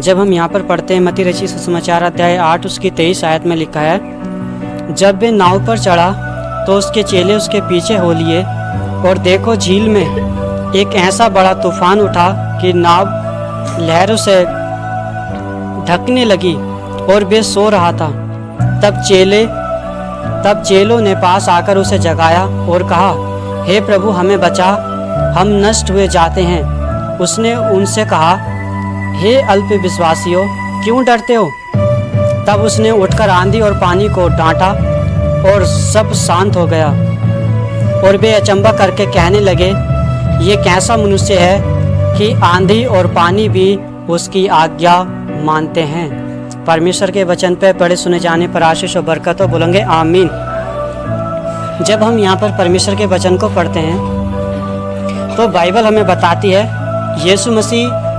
जब हम यहाँ पर पढ़ते हैं मत्ती रचित सुसमाचार अध्याय 8 उसकी 23 आयत में लिखा है, जब वे नाव पर चढ़ा तो उसके चेले उसके पीछे हो लिए, और देखो झील में एक ऐसा बड़ा तूफान उठा कि नाव लहरों से ढकने लगी और वे सो रहा था। तब चेलों ने पास आकर उसे जगाया और कहा, हे प्रभु हमें बचा, हम नष्ट हुए जाते हैं। उसने उनसे कहा, हे अल्प विश्वासियों, क्यों डरते हो? तब उसने उठकर आंधी और पानी को डांटा और सब शांत हो गया। और वे अचंभा करके कहने लगे, ये कैसा मनुष्य है कि आंधी और पानी भी उसकी आज्ञा मानते हैं। परमेश्वर के वचन पे पढ़े सुने जाने पर आशीष और बरकत हो, बोलेंगे आमीन। जब हम यहाँ पर परमेश्वर के वचन को पढ़ते हैं तो बाइबल हमें बताती है, यीशु मसीह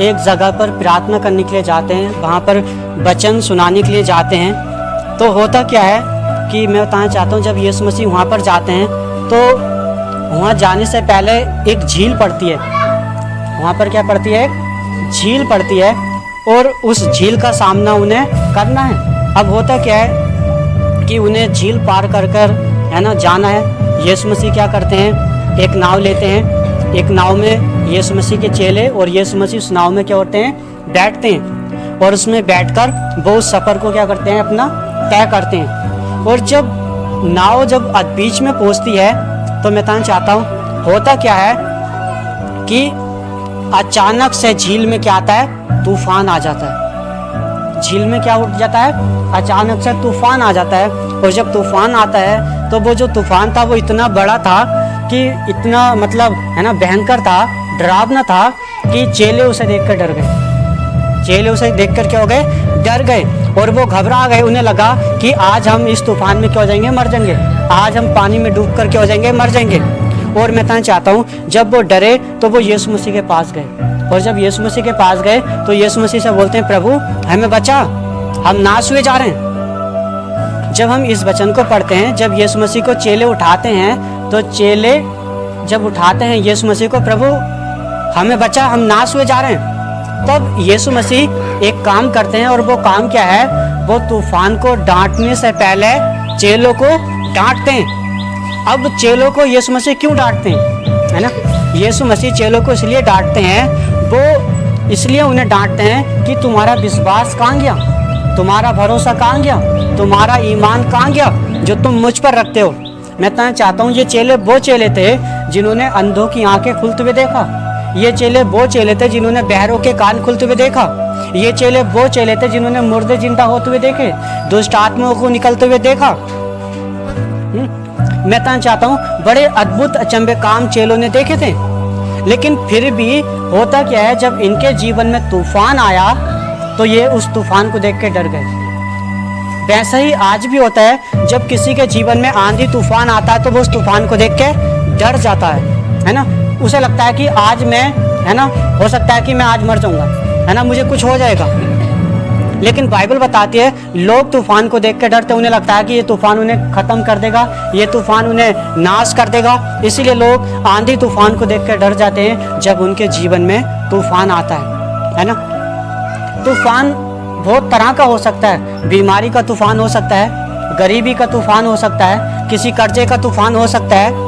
एक जगह पर प्रार्थना करने के लिए जाते हैं, वहाँ पर वचन सुनाने के लिए जाते हैं। तो होता क्या है कि मैं बताना चाहता हूँ, जब यीशु मसीह वहाँ पर जाते हैं तो वहाँ जाने से पहले एक झील पड़ती है। वहाँ पर क्या पड़ती है? झील पड़ती है, और उस झील का सामना उन्हें करना है। अब होता क्या है कि उन्हें झील पार कर है ना जाना है। यीशु मसीह क्या करते हैं? एक नाव लेते हैं। एक नाव में यीशु मसीह के चेले और यीशु मसीह उस नाव में क्या होते हैं? बैठते हैं, और उसमें बैठकर वो उस सफ़र को क्या करते हैं? अपना तय करते हैं। और जब नाव जब बीच में पहुंचती है तो मैं बताना चाहता हूँ, होता क्या है कि अचानक से झील में क्या आता है? तूफान आ जाता है। झील में क्या उठ जाता है? अचानक से तूफान आ जाता है। और जब तूफान आता है तो वो जो तूफान था वो इतना बड़ा था कि इतना मतलब है ना भयंकर था, डरावना था कि चेले उसे देखकर डर गए। चेले उसे देखकर क्या हो गए? डर गए, और वो घबरा गए। उन्हें लगा कि आज हम इस तूफान में क्या हो जाएंगे? मर जाएंगे। आज हम पानी में डूब कर क्या हो जाएंगे? मर जाएंगे। और मैं बताना चाहता हूँ, जब वो डरे तो वो यीशु मसीह के पास गए, और जब यीशु मसीह के पास गए तो यीशु मसीह से बोलते हैं, प्रभु हमें बचा, हम नाश हुए जा रहे हैं। जब हम इस वचन को पढ़ते हैं, जब यीशु मसीह को चेले उठाते हैं, तो चेले जब उठाते हैं यीशु मसीह को, प्रभु हमें बचा, हम नाश हुए जा रहे हैं, तब यीशु मसीह एक काम करते हैं। और वो काम क्या है? वो तूफान को डांटने से पहले चेलों को डांटते हैं। अब चेलों को यीशु मसीह क्यों डांटते हैं? है ना, यीशु मसीह चेलों को इसलिए डांटते हैं, वो इसलिए उन्हें डांटते हैं कि तुम्हारा विश्वास कहाँ गया? तुम्हारा भरोसा कहाँ गया? तुम्हारा ईमान कहाँ गया जो तुम मुझ पर रखते हो? मैं बताना चाहता हूँ, ये चेले वो चेले थे जिन्होंने अंधों की आंखें खुलते हुए देखा। ये चेले वो चेले थे जिन्होंने बहरों के कान खुलते हुए देखा। ये चेले वो चेले थे जिन्होंने मुर्दे जिंदा होते हुए देखे, दुष्ट आत्माओं को निकलते हुए देखा। मैं बताना चाहता हूँ, बड़े अद्भुत अचंभे काम चेलों ने देखे थे। लेकिन फिर भी होता क्या है, जब इनके जीवन में तूफान आया तो ये उस तूफान को देख के डर गए। वैसा ही आज भी होता है, जब किसी के जीवन में आंधी तूफान आता है तो वो उस तूफान को देख के डर जाता है ना। उसे लगता है कि आज मैं, है ना, हो सकता है कि मैं आज मर जाऊंगा, है ना, मुझे कुछ हो जाएगा। लेकिन बाइबल बताती है, लोग तूफान को देख के डरते, उन्हें लगता है कि ये तूफान उन्हें खत्म कर देगा, ये तूफान उन्हें नाश कर देगा। इसीलिए लोग आंधी तूफान को देख के डर जाते हैं जब उनके जीवन में तूफान आता है ना। तूफान बहुत तरह का हो सकता है। बीमारी का तूफान हो सकता है, गरीबी का तूफान हो सकता है, किसी कर्जे का तूफान हो सकता है,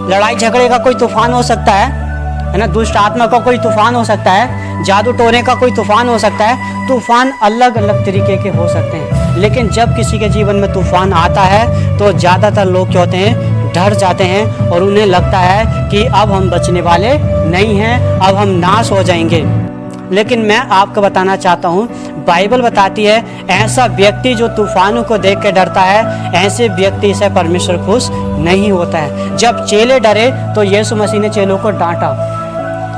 लड़ाई झगड़े का कोई तूफान हो सकता है ना, दुष्ट आत्मा का कोई तूफान हो सकता है, जादू टोने का कोई तूफान हो सकता है। तूफान अलग अलग तरीके के हो सकते हैं। लेकिन जब किसी के जीवन में तूफान आता है तो ज़्यादातर लोग क्या होते हैं? डर जाते हैं, और उन्हें लगता है कि अब हम बचने वाले नहीं हैं, अब हम नाश हो जाएंगे। लेकिन मैं आपको बताना चाहता हूँ, बाइबल बताती है, ऐसा व्यक्ति जो तूफानों को देख के डरता है, ऐसे व्यक्ति से परमेश्वर खुश नहीं होता है। जब चेले डरे तो यीशु मसीह ने चेलों को डांटा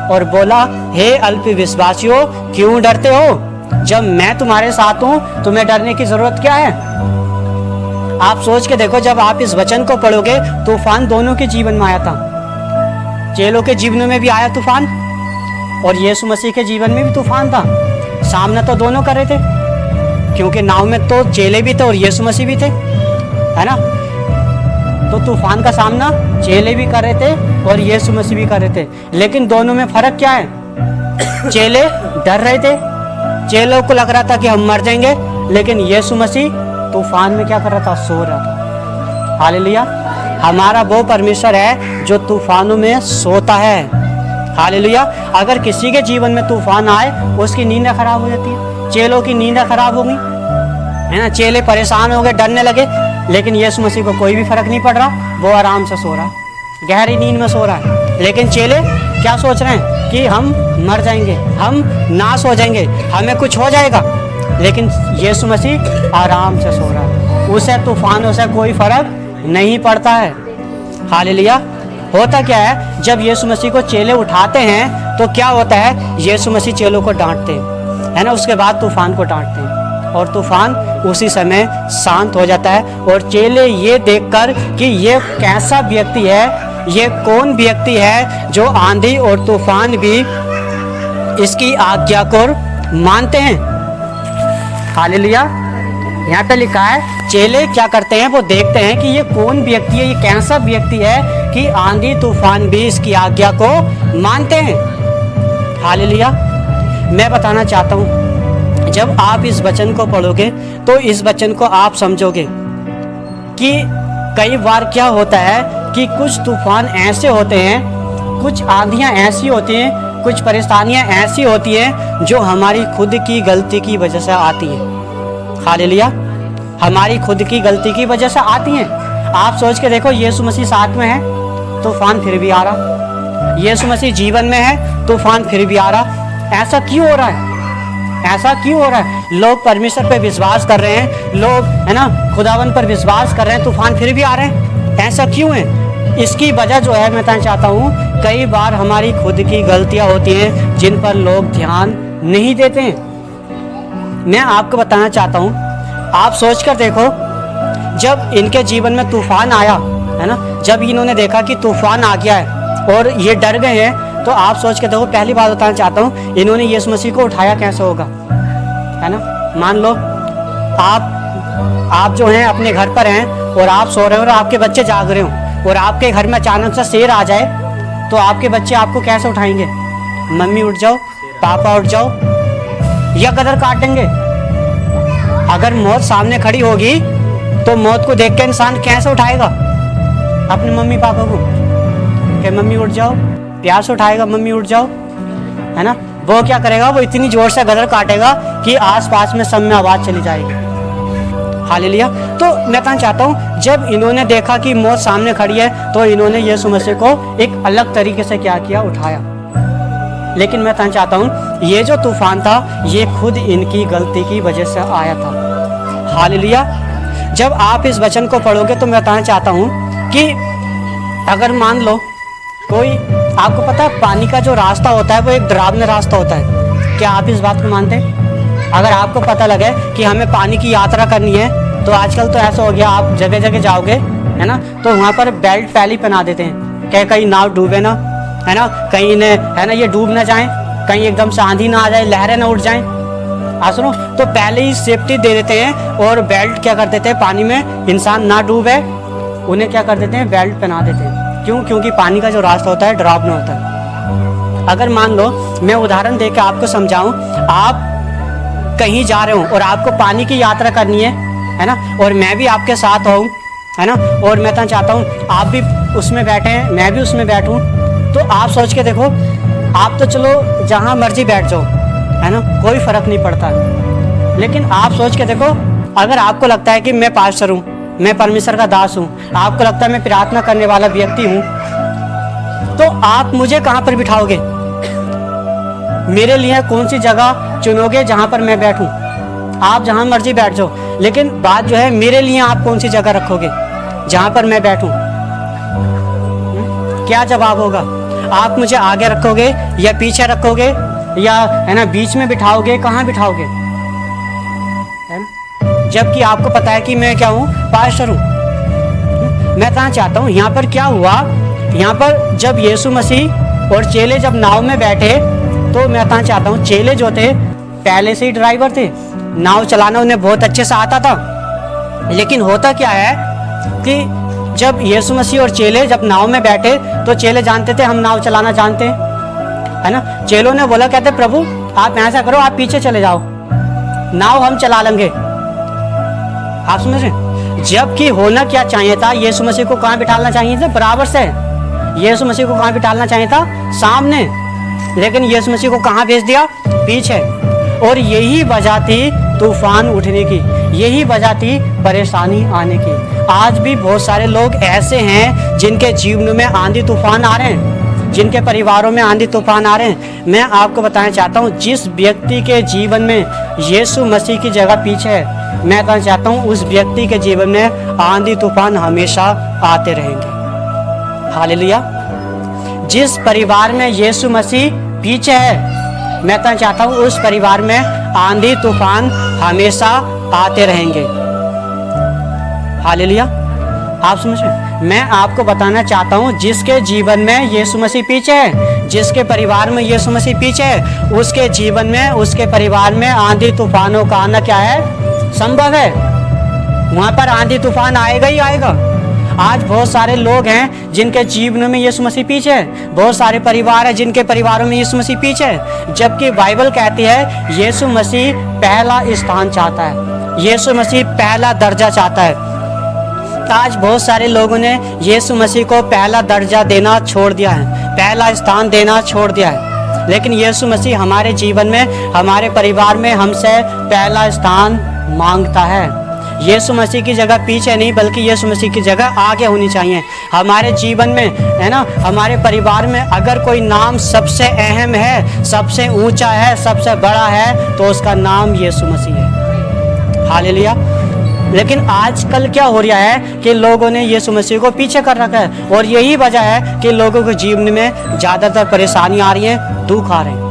और बोला, हे अल्प विश्वासियों, क्यों डरते हो? जब मैं तुम्हारे साथ हूँ, तुम्हें डरने की जरूरत क्या है? आप सोच के देखो, जब आप इस वचन को पढ़ोगे, तूफान दोनों के जीवन में आया था। चेलों के जीवन में भी आया तूफान, और यीशु मसीह के जीवन में भी तूफान था। सामना तो दोनों कर रहे थे, क्योंकि नाव में तो चेले भी थे और यीशु मसीह भी थे, है ना। तो तूफान का सामना चेले भी कर रहे थे और यीशु मसीह भी कर रहे थे। लेकिन दोनों में फर्क क्या है? चेले डर रहे थे चेलों को लग रहा था कि हम मर जाएंगे, लेकिन यीशु मसीह तूफान में क्या कर रहा था? सो रहा था। हालेलुया। हमारा वो परमेश्वर है जो तूफानों में सोता है। हालेलुया। अगर किसी के जीवन में तूफान आए, उसकी नींद खराब हो जाती है। चेलों की नींद खराब हो गई है ना, चेले परेशान हो गए, डरने लगे, लेकिन यीशु मसीह को कोई भी फर्क नहीं पड़ रहा, वो आराम से सो रहा, गहरी नींद में सो रहा है। लेकिन चेले क्या सोच रहे हैं कि हम मर जाएंगे, हम नाश हो जाएंगे, हमें कुछ हो जाएगा, लेकिन यीशु मसीह आराम से सो रहा है। उसे तूफानों से कोई फर्क नहीं पड़ता है। हालेलुया। होता क्या है, जब यीशु मसीह को चेले उठाते हैं तो क्या होता है, यीशु मसीह चेलों को डांटते हैं, है ना, उसके बाद तूफान को डांटते हैं और तूफान उसी समय शांत हो जाता है। और चेले ये देखकर कि ये कैसा व्यक्ति है, ये कौन व्यक्ति है जो आंधी और तूफान भी इसकी आज्ञा को मानते हैं। हालेलुया। यहाँ पे लिखा है, चेले क्या करते हैं, वो देखते हैं कि ये कौन व्यक्ति है, ये कैसा व्यक्ति है कि आंधी तूफान भी इसकी आज्ञा को मानते हैं। हालेलुया। मैं बताना चाहता हूँ, जब आप इस वचन को पढ़ोगे तो इस वचन को आप समझोगे कि कई बार क्या होता है कि कुछ तूफान ऐसे होते हैं, कुछ आंधियाँ ऐसी होती हैं, कुछ परेशानियाँ ऐसी होती हैं जो हमारी खुद की गलती की वजह से आती हैं। हालेलुया। हमारी खुद की गलती की वजह से आती हैं। आप सोच के देखो, यीशु मसीह साथ में है, तूफान फिर भी आ रहा। यीशु मसीह जीवन में है, तूफान फिर भी आ रहा। ऐसा क्यों हो रहा है? ऐसा क्यों हो रहा है? लोग परमेश्वर पे विश्वास कर रहे हैं, लोग है ना खुदावन पर विश्वास कर रहे हैं, तूफान फिर भी आ रहे हैं। ऐसा क्यों है? इसकी वजह जो है, मैं बताना चाहता हूँ, कई बार हमारी खुद की गलतियाँ होती हैं जिन पर लोग ध्यान नहीं देते हैं। मैं आपको बताना चाहता हूँ, आप सोच कर देखो, जब इनके जीवन में तूफान आया है ना, जब इन्होंने देखा कि तूफान आ गया है और ये डर गए हैं, तो आप सोच के देखो, पहली बात बताना चाहता हूँ, इन्होंने यीशु मसीह को उठाया कैसे होगा, है ना। मान लो आप जो हैं अपने घर पर हैं और आप सो रहे हो और आपके बच्चे जाग रहे हो और आपके घर में अचानक से शेर आ जाए, तो आपके बच्चे आपको कैसे उठाएंगे? मम्मी उठ जाओ, पापा उठ जाओ, या गदर काटेंगे। अगर मौत सामने खड़ी होगी तो मौत को देख के इंसान कैसे उठाएगा अपने मम्मी पापा को? कि मम्मी उठ जाओ, प्यार से उठाएगा, मम्मी उठ जाओ, है ना। वो क्या करेगा, वो इतनी जोर से गदर काटेगा कि आसपास में सब में आवाज़ चली जाएगी। हालेलुया। तो मैं कहना चाहता हूँ, जब इन्होंने देखा कि मौत सामने खड़ी है, तो इन्होंने यीशु मसीह को एक अलग तरीके से क्या किया, उठाया। लेकिन मैं कहना चाहता हूँ, ये जो तूफान था, ये खुद इनकी गलती की वजह से आया था। हालेलुया। जब आप इस वचन को पढ़ोगे तो मैं बताना चाहता हूँ कि अगर मान लो कोई, आपको पता है पानी का जो रास्ता होता है वो एक डरावना रास्ता होता है। क्या आप इस बात को मानते हैं? अगर आपको पता लगे कि हमें पानी की यात्रा करनी है, तो आजकल तो ऐसा हो गया, आप जगह जगह जाओगे, है ना, तो वहाँ पर बेल्ट पहले ही पहना देते हैं कि कहीं नाव डूबे ना, है ना, कहीं ने, है ना, ये डूब ना जाएं, कहीं एकदम से आंधी ना आ जाए, लहरें ना उठ जाएं। सुनो, तो पहले ही सेफ्टी दे देते हैं और बेल्ट क्या कर देते हैं, पानी में इंसान ना डूबे, उन्हें क्या कर देते हैं, बेल्ट पहना देते हैं। क्यों? क्योंकि पानी का जो रास्ता होता है डरावना होता है। अगर मान लो, मैं उदाहरण देकर आपको समझाऊं, आप कहीं जा रहे हो और आपको पानी की यात्रा करनी है ना, और मैं भी आपके साथ हूँ, है ना, और मैं तो चाहता हूँ आप भी उसमें बैठे हैं, मैं भी उसमें बैठूँ, तो आप सोच के देखो, आप तो चलो जहाँ मर्जी बैठ जाओ, है ना, कोई फ़र्क नहीं पड़ता। लेकिन आप सोच के देखो, अगर आपको लगता है कि मैं पास्टर हूँ, मैं परमेश्वर का दास हूँ, आपको लगता है मैं प्रार्थना करने वाला व्यक्ति हूँ, तो आप मुझे कहाँ पर बिठाओगे? मेरे लिए कौन सी जगह चुनोगे जहाँ पर मैं बैठूँ? आप जहाँ मर्जी बैठ जाओ, लेकिन बात जो है, मेरे लिए आप कौन सी जगह रखोगे जहाँ पर मैं बैठूँ? क्या जवाब होगा? आप मुझे आगे रखोगे या पीछे रखोगे, या है ना बीच में बिठाओगे? कहाँ बिठाओगे, है ना? जबकि आपको पता है कि मैं क्या हूँ, पास्टर हूँ। मैं कहना चाहता हूँ, यहाँ पर क्या हुआ, यहाँ पर जब यीशु मसीह और चेले जब नाव में बैठे, तो मैं कहना चाहता हूँ, चेले जो थे पहले से ही ड्राइवर थे, नाव चलाना उन्हें बहुत अच्छे से आता था। लेकिन होता क्या है कि जब यीशु मसीह और चेले जब नाव में बैठे, तो चेले जानते थे हम नाव चलाना जानते हैं, है ना। चेलों ने बोला, कहते प्रभु आप ऐसा करो, आप पीछे चले जाओ, नाव हम चला लेंगे। आप समझ रहे हैं? जबकि होना क्या चाहिए था, यीशु मसीह को कहाँ बिठालना चाहिए था? बराबर से। यीशु मसीह को कहाँ बिठालना चाहिए था? सामने। लेकिन यीशु मसीह को कहाँ भेज दिया? पीछे। और यही वजह थी तूफान उठने की, यही वजह थी परेशानी आने की। आज भी बहुत सारे लोग ऐसे हैं जिनके जीवन में आंधी तूफान आ रहे हैं, जिनके परिवारों में आंधी तूफान आ रहे हैं। मैं आपको बताना चाहता हूँ, जिस व्यक्ति के जीवन में यीशु मसीह की जगह पीछे है, मैं कहना चाहता हूँ उस व्यक्ति के जीवन में आंधी तूफान हमेशा आते रहेंगे। हालेलुया। जिस परिवार में यीशु मसीह पीछे है, मैं कहना चाहता हूँ उस परिवार में आंधी तूफान हमेशा आते रहेंगे। हालेलुया। आप समझ रहे? मैं आपको बताना चाहता हूँ, जिसके जीवन में यीशु मसीह पीछे है, जिसके परिवार में यीशु मसीह पीछे है, उसके जीवन में, उसके परिवार में आंधी तूफानों का आना क्या है? संभव है। वहां पर आंधी तूफान आएगा ही आएगा। आज बहुत सारे लोग हैं जिनके जीवन में यीशु मसीह पीछे है, बहुत सारे परिवार हैं जिनके परिवारों में यीशु मसीह पीछे है, जबकि बाइबल कहती है यीशु मसीह पहला स्थान चाहता है, यीशु मसीह पहला दर्जा चाहता है। आज बहुत सारे लोगों ने यीशु मसीह को पहला दर्जा देना छोड़ दिया है, पहला स्थान देना छोड़ दिया है। लेकिन यीशु मसीह हमारे जीवन में, हमारे परिवार में हमसे पहला स्थान मांगता है। यीशु मसीह की जगह पीछे नहीं, बल्कि यीशु मसीह की जगह आगे होनी चाहिए हमारे जीवन में, है ना। हमारे परिवार में अगर कोई नाम सबसे अहम है, सबसे ऊंचा है, सबसे बड़ा है, तो उसका नाम यीशु मसीह है। हालेलुया। लेकिन आजकल क्या हो रहा है कि लोगों ने यीशु मसीह को पीछे कर रखा है, और यही वजह है कि लोगों के जीवन में ज़्यादातर परेशानी आ रही है, दुख आ रहे हैं।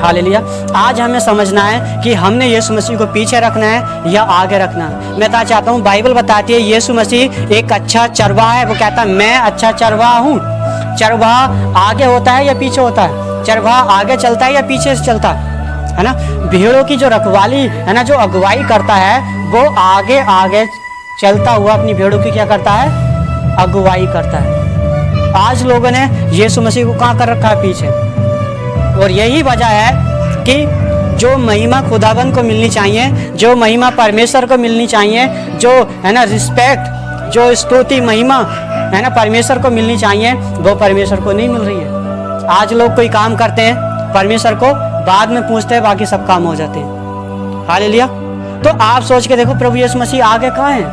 हालेलुया। आज हमें समझना है कि हमने यीशु मसीह को पीछे रखना है या आगे रखना है। मैं तो चाहता हूँ, बाइबल बताती है यीशु मसीह एक अच्छा चरवाहा है। वो कहता है मैं अच्छा चरवाहा हूँ। चरवाहा आगे होता है या पीछे होता है? चरवाहा आगे चलता है या पीछे से चलता है ना। भेड़ों की जो रखवाली है ना, जो अगुवाई करता है, वो आगे आगे चलता हुआ अपनी भेड़ों की क्या करता है? अगुवाई करता है। आज लोगों ने यीशु मसीह को कहाँ कर रखा है? पीछे। और यही वजह है कि जो महिमा खुदावन को मिलनी चाहिए, जो महिमा परमेश्वर को मिलनी चाहिए, जो है ना रिस्पेक्ट, जो स्तुति महिमा है ना परमेश्वर को मिलनी चाहिए, वो परमेश्वर को नहीं मिल रही है। आज लोग कोई काम करते हैं, परमेश्वर को बाद में पूछते हैं, बाकी सब काम हो जाते हैं। हालेलुया। तो आप सोच के देखो, प्रभु यीशु मसीह आगे कहाँ है?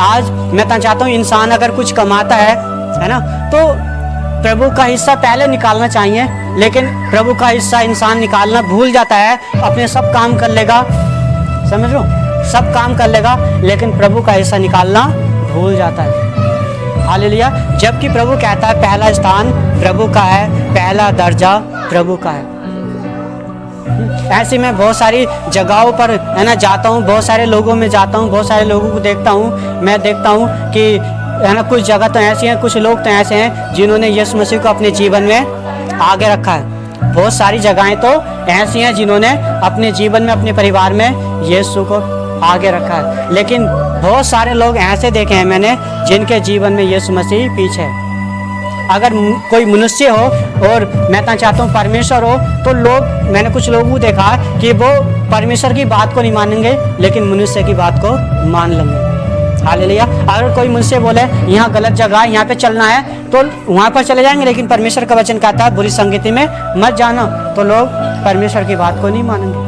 आज मैं तो चाहता हूँ, इंसान अगर कुछ कमाता है ना, तो प्रभु का हिस्सा पहले निकालना चाहिए। लेकिन प्रभु का हिस्सा इंसान निकालना भूल जाता है, अपने सब काम कर लेगा, समझ लो, सब काम कर लेगा, लेकिन प्रभु का हिस्सा निकालना भूल जाता है। हालेलुया। जबकि प्रभु कहता है पहला स्थान प्रभु का है, पहला दर्जा प्रभु का है। ऐसे मैं बहुत सारी जगहों पर है ना जाता हूँ, बहुत सारे लोगों में जाता हूँ, बहुत सारे लोगों को देखता हूँ। मैं देखता हूँ कि है ना कुछ जगह तो ऐसी हैं, कुछ लोग तो ऐसे हैं जिन्होंने यीशु मसीह को अपने जीवन में आगे रखा है। बहुत सारी जगहें तो ऐसी हैं जिन्होंने अपने जीवन में, अपने परिवार में यीशु को आगे रखा है। लेकिन बहुत सारे लोग ऐसे देखे हैं मैंने जिनके जीवन में यीशु मसीह पीछे है। अगर कोई मनुष्य हो और मैं तो चाहता हूँ परमेश्वर हो, तो लोग, मैंने कुछ लोगों को देखा कि वो परमेश्वर की बात को नहीं मानेंगे, लेकिन मनुष्य की बात को मान लेंगे। हालेलुया। अगर कोई मुझसे बोले यहाँ गलत जगह है, यहाँ पे चलना है, तो वहाँ पर चले जाएंगे, लेकिन परमेश्वर का वचन कहता है बुरी संगति में मत जाना, तो लोग परमेश्वर की बात को नहीं मानेंगे।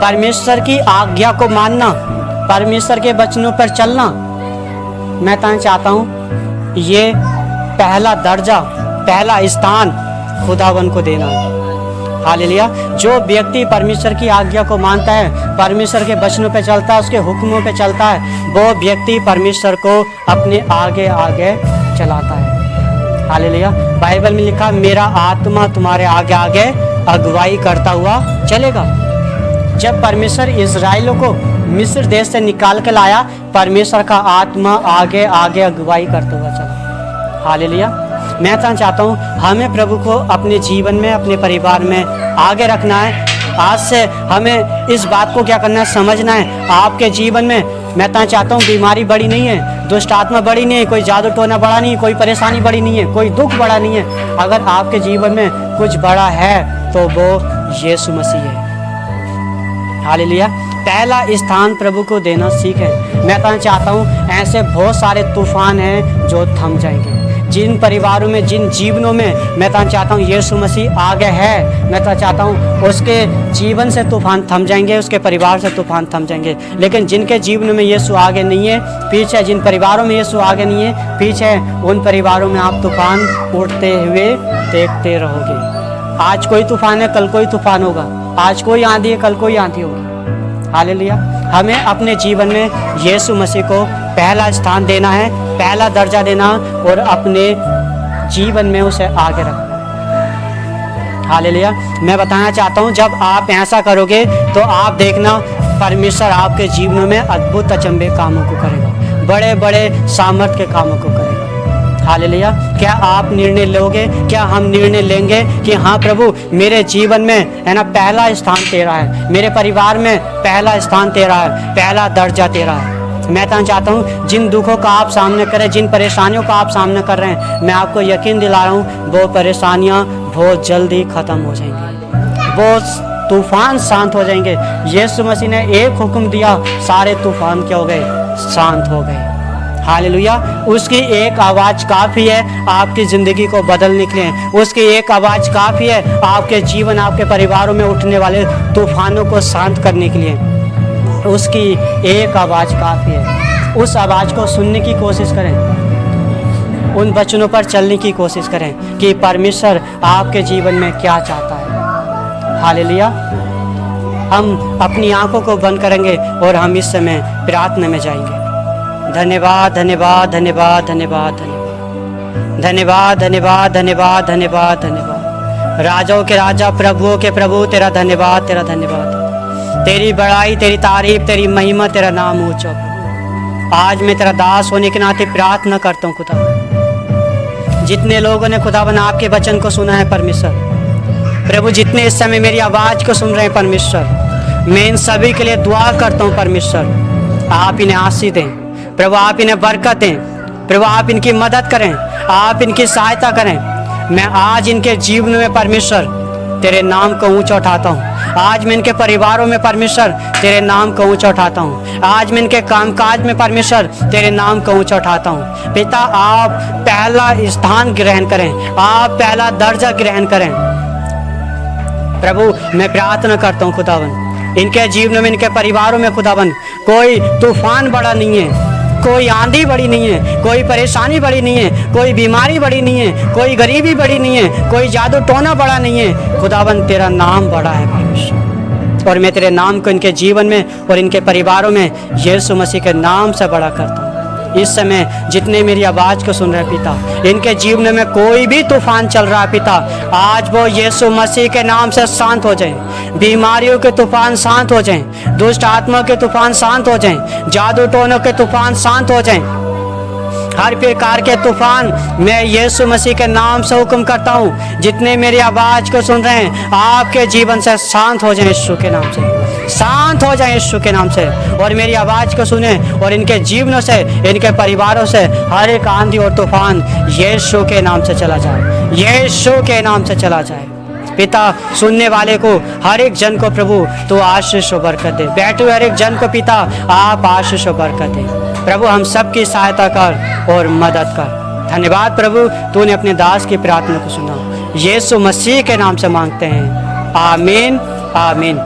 परमेश्वर की आज्ञा को मानना, परमेश्वर के वचनों पर चलना, मैं तो चाहता हूँ ये पहला दर्जा, पहला स्थान खुदावन को देना है। हालेलुया। जो व्यक्ति परमेश्वर की आज्ञा को मानता है, परमेश्वर के वचनों पे चलता है, उसके हुक्मों पे चलता है, वो व्यक्ति परमेश्वर को अपने आगे आगे चलाता है। हालेलुया। बाइबल में लिखा, मेरा आत्मा तुम्हारे आगे आगे अगुवाई करता हुआ चलेगा। जब परमेश्वर इस्राएलियों को मिस्र देश से निकाल के लाया, परमेश्वर का आत्मा आगे आगे अगुवाई करता हुआ चला। हालेलुया। मैं चाहता हूँ हमें प्रभु को अपने जीवन में, अपने परिवार में आगे रखना है। आज से हमें इस बात को क्या करना है, समझना है। आपके जीवन में मैं तो चाहता हूँ बीमारी बड़ी नहीं है, दुष्ट आत्मा बड़ी नहीं है, कोई जादू टोना बड़ा नहीं है, कोई परेशानी बड़ी नहीं है, कोई दुख बड़ा नहीं है। अगर आपके जीवन में कुछ बड़ा है तो वो यीशु मसीह है। हालेलुया। पहला स्थान प्रभु को देना सीखें। मैं कहना चाहता हूँ ऐसे बहुत सारे तूफान हैं जो थम जाएंगे। जिन परिवारों में, जिन जीवनों में मैं कहना चाहता हूँ यीशु मसीह आगे है, मैं कहना चाहता हूँ उसके जीवन से तूफान थम जाएंगे, उसके परिवार से तूफान थम जाएंगे। लेकिन जिनके जीवन में यीशु आगे नहीं है, पीछे, जिन परिवारों में यीशु आगे नहीं है, पीछे, उन परिवारों में आप तूफान उठते हुए देखते रहोगे। आज कोई तूफान है, कल कोई तूफान होगा। आज कोई आंधी है, कल कोई आंधी होगी। हालेलुया। हमें अपने जीवन में यीशु मसीह को पहला स्थान देना है, पहला दर्जा देना, और अपने जीवन में उसे आगे रखना। हालेलुया। मैं बताना चाहता हूँ जब आप ऐसा करोगे तो आप देखना परमेश्वर आपके जीवन में अद्भुत अचंभे कामों को करेगा, बड़े बड़े सामर्थ के कामों को करेगा। हालेलुया। क्या आप निर्णय लोगे? क्या हम निर्णय लेंगे कि हाँ प्रभु, मेरे जीवन में है ना पहला स्थान तेरा है, मेरे परिवार में पहला स्थान तेरा है, पहला दर्जा तेरा है। मैं कहना चाहता हूँ जिन दुखों का आप सामने करें, जिन परेशानियों का आप सामना कर रहे हैं, मैं आपको यकीन दिला रहा हूँ वो परेशानियाँ बहुत जल्दी ख़त्म हो जाएंगी, वो तूफान शांत हो जाएंगे। यीशु मसीह ने एक हुक्म दिया, सारे तूफान क्या हो गए? शांत हो गए। हालेलुया। उसकी एक आवाज़ काफ़ी है आपकी ज़िंदगी को बदलने के लिए। उसकी एक आवाज़ काफ़ी है आपके जीवन, आपके परिवारों में उठने वाले तूफानों को शांत करने के लिए। उसकी एक आवाज़ काफ़ी है। उस आवाज़ को सुनने की कोशिश करें, उन वचनों पर चलने की कोशिश करें कि परमेश्वर आपके जीवन में क्या चाहता है। हालेलुया। हम अपनी आंखों को बंद करेंगे और हम इस समय प्रार्थना में जाएंगे। धन्यवाद, धन्यवाद, धन्यवाद, धन्यवाद, धन्यवाद, धन्यवाद, धन्यवाद, धन्यवाद, धन्यवाद, धन्यवाद। राजाओं के राजा, प्रभुओं के प्रभु, तेरा धन्यवाद, तेरा धन्यवाद। तेरी बड़ाई, तेरी तारीफ, तेरी महिमा, तेरा नाम ऊंचा। आज मैं तेरा दास होने के नाते प्रार्थना करता हूँ खुदा, जितने लोगों ने खुदावन आपके वचन को सुना है परमेश्वर, प्रभु जितने इस समय मेरी आवाज़ को सुन रहे हैं परमेश्वर, मैं इन सभी के लिए दुआ करता हूँ परमेश्वर, आप इन्हें आशीष दें प्रभु, आप इन्हें बरकत दें प्रभु, आप इनकी मदद करें, आप इनकी सहायता करें। मैं आज इनके जीवन में परमेश्वर तेरे नाम को ऊंचा उठाता हूँ। आज मैं इनके परिवारों में परमेश्वर तेरे नाम को ऊंचा उठाता हूँ। आज मैं इनके कामकाज में परमेश्वर तेरे नाम को ऊंचा उठाता हूँ। पिता, आप पहला स्थान ग्रहण करें, आप पहला दर्जा ग्रहण करें प्रभु। मैं प्रार्थना करता हूँ खुदावन, इनके जीवन में, इनके परिवारों में खुदावन कोई तूफान बड़ा नहीं है, कोई आंधी बड़ी नहीं है, कोई परेशानी बड़ी नहीं है, कोई बीमारी बड़ी नहीं है, कोई गरीबी बड़ी नहीं है, कोई जादू टोना बड़ा नहीं है। खुदावन तेरा नाम बड़ा है परमेश्वर, और मैं तेरे नाम को इनके जीवन में और इनके परिवारों में यीशु मसीह के नाम से बड़ा करता हूँ। इस समय जितने मेरी आवाज़ को सुन रहे पिता, इनके जीवन में कोई भी तूफान चल रहा है पिता, आज वो यीशु मसीह के नाम से शांत हो जाएं। बीमारियों के तूफान शांत हो जाएं, दुष्ट आत्मा के तूफान शांत हो जाएं, जादू टोनों के तूफान शांत हो जाएं। हर प्रकार के तूफान मैं यीशु मसीह के नाम से हुक्म करता हूँ। जितने मेरी आवाज़ को सुन रहे हैं, आपके जीवन से शांत हो जाएं, यीशु के नाम से शांत हो जाएं, यीशु के नाम से। और मेरी आवाज़ को सुने और इनके जीवनों से, इनके परिवारों से हर एक आंधी और तूफान यीशु के नाम से चला जाए, यीशु के नाम से चला जाए। पिता, सुनने वाले को, हर एक जन को प्रभु तो आशीष और बरकत दे। बैठे हुए हर एक जन को पिता आप आशीष और बरकत दे प्रभु। हम सबकी सहायता कर और मदद कर। धन्यवाद प्रभु, तूने अपने दास की प्रार्थना को सुना। यीशु मसीह के नाम से मांगते हैं, आमीन, आमीन।